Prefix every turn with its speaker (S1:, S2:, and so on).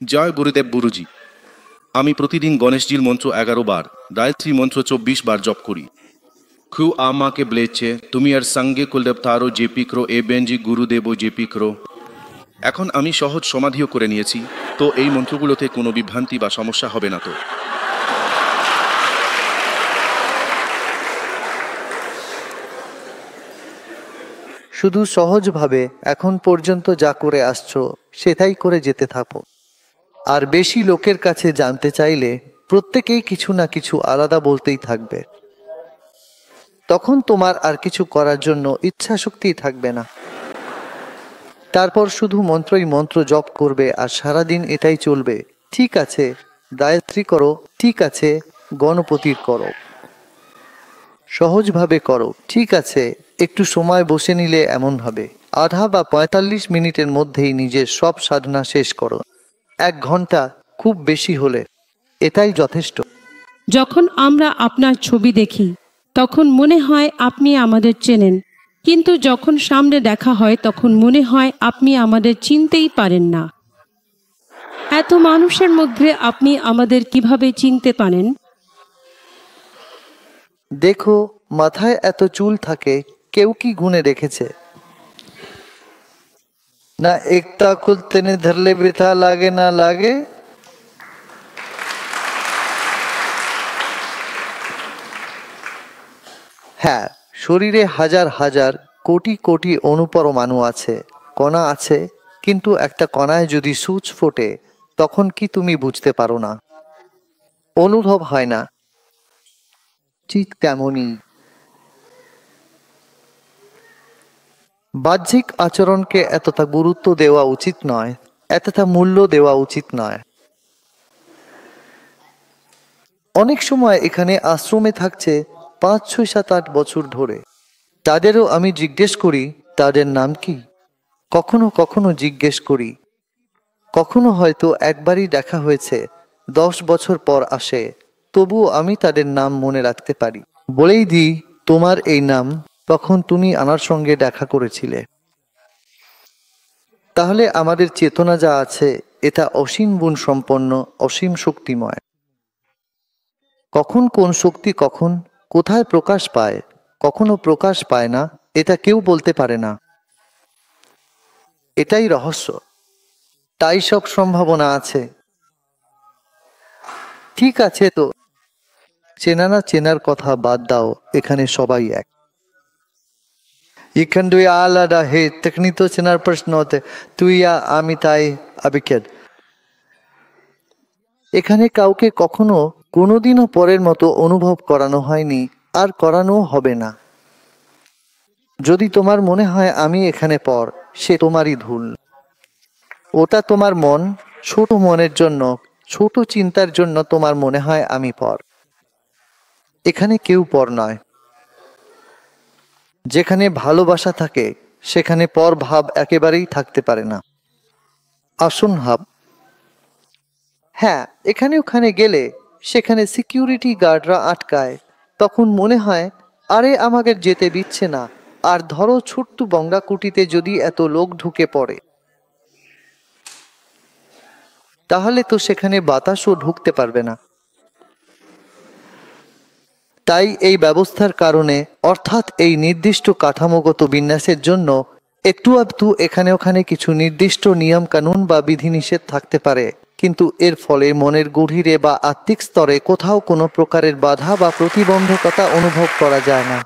S1: জয় গুরুদেব গুরুজি। আমি প্রতিদিন গণেশজির মন্ত্র 11 বার, গায়ত্রী মন্ত্র 24 বার জপ করি। খু আমাকে বলেছে তুমি আর সঙ্গে কুলদেব তারো জেপি ক্রো এ বেঞ্জি গুরুদেবও জেপি ক্রো। এখন আমি সহজ সমাধিও করে নিয়েছি, তো এই মন্ত্রগুলোতে কোনো বিভ্রান্তি বা সমস্যা হবে না তো?
S2: শুধু সহজভাবে এখন পর্যন্ত যা করে আসছো সেটাই করে যেতে থাকো। আর বেশি লোকের কাছে জানতে চাইলে প্রত্যেকেই কিছু না কিছু আলাদা বলতেই থাকবে। তখন তোমার আর কিছু করার জন্য ইচ্ছা শক্তি থাকবে না। তারপর শুধু মন্ত্রই মন্ত্র জপ করবে আর সারাদিন এটাই চলবে। ঠিক আছে, গায়ত্রী করো, ঠিক আছে, গণপতির করো, সহজভাবে করো, ঠিক আছে, একটু সময় বসে নিলে এমন হবে। আধা বা 45 মিনিটের মধ্যেই নিজের সব সাধনা শেষ করো। 1 ঘন্টা খুব বেশি হলে এটাই যথেষ্ট।
S3: যখন আমরা আপনার ছবি দেখি তখন মনে হয় আপনি আমাদের চেনেন, কিন্তু যখন সামনে দেখা হয় তখন মনে হয় আপনি আমাদের চিনতেই পারেন না। এত মানুষের মধ্যে আপনি আমাদের কিভাবে চিনতে পারেন?
S2: দেখো, মাথায় এত চুল থাকে, কেউ কি গুনে রেখেছে? না একটা খুলতে ধরলে বৃথা লাগে না লাগে। হ্যাঁ, শরীরে হাজার হাজার কোটি কোটি অণুপরমাণু আছে, কণা আছে, কিন্তু একটা কণায় যদি সূচ ফোটে তখন কি তুমি বুঝতে পারো না? অনুভব হয় না? ঠিক তেমনই বাহ্যিক আচরণকে এতটা গুরুত্ব দেওয়া উচিত নয়, এতটা মূল্য দেওয়া উচিত নয়। অনেক সময় এখানে আশ্রমে থাকছে 5, 6, 7, 8 বছর ধরে। তাদেরও আমি জিজ্ঞেস করি তাদের নাম কি। কখনো কখনো জিজ্ঞেস করি, কখনো হয়তো একবারই দেখা হয়েছে, 10 বছর পর আসে, তবুও আমি তাদের নাম মনে রাখতে পারি। বলেই দিই, তোমার এই নাম, তখন তুমি আমার সঙ্গে দেখা করেছিলে। তাহলে আমাদের চেতনা যা আছে এটা অসীম গুণ সম্পন্ন, অসীম শক্তিময়। কখন কোন শক্তি কখন কোথায় প্রকাশ পায়, কখনো প্রকাশ পায় না, এটা কেউ বলতে পারে না। এটাই রহস্য। তাই সব সম্ভাবনা আছে। ঠিক আছে, তো চেনা না চেনার কথা বাদ দাও, এখানে সবাই এক। এখান দুই আলাদা হে তখনই তো চেনার প্রশ্ন হতে, তুই আমি তাই আবিকেদ। এখানে কাউকে কখনো কোনোদিনও পরের মতো অনুভব করানো হয়নি, আর করানো হবে না। যদি তোমার মনে হয় আমি এখানে পর, সে তোমারই ভুল। ওটা তোমার মন, ছোট মনের জন্য, ছোট চিন্তার জন্য তোমার মনে হয় আমি পর। এখানে কেউ পর নয়। যেখানে ভালোবাসা থাকে সেখানে পর ভাব একেবারেই থাকতে পারে না। আসুন ভাব। হ্যাঁ, এখানে ওখানে গেলে সেখানে সিকিউরিটি গার্ডরা আটকায়, তখন মনে হয় আরে আমাকে যেতে দিচ্ছে না। আর ধরো ছোট্ট বঙ্গা কুটিতে যদি এত লোক ঢুকে পড়ে, তাহলে তো সেখানে বাতাসও ঢুকতে পারবে না। তাই এই ব্যবস্থার কারণে, অর্থাৎ এই নির্দিষ্ট কাঠামোগত বিন্যাসের জন্য একটু আধটু এখানে ওখানে কিছু নির্দিষ্ট নিয়ম কানুন বা বিধিনিষেধ থাকতে পারে, কিন্তু এর ফলে মনের গভীরে বা আত্মিক স্তরে কোথাও কোনো প্রকারের বাধা বা প্রতিবন্ধকতা অনুভব করা যায় না।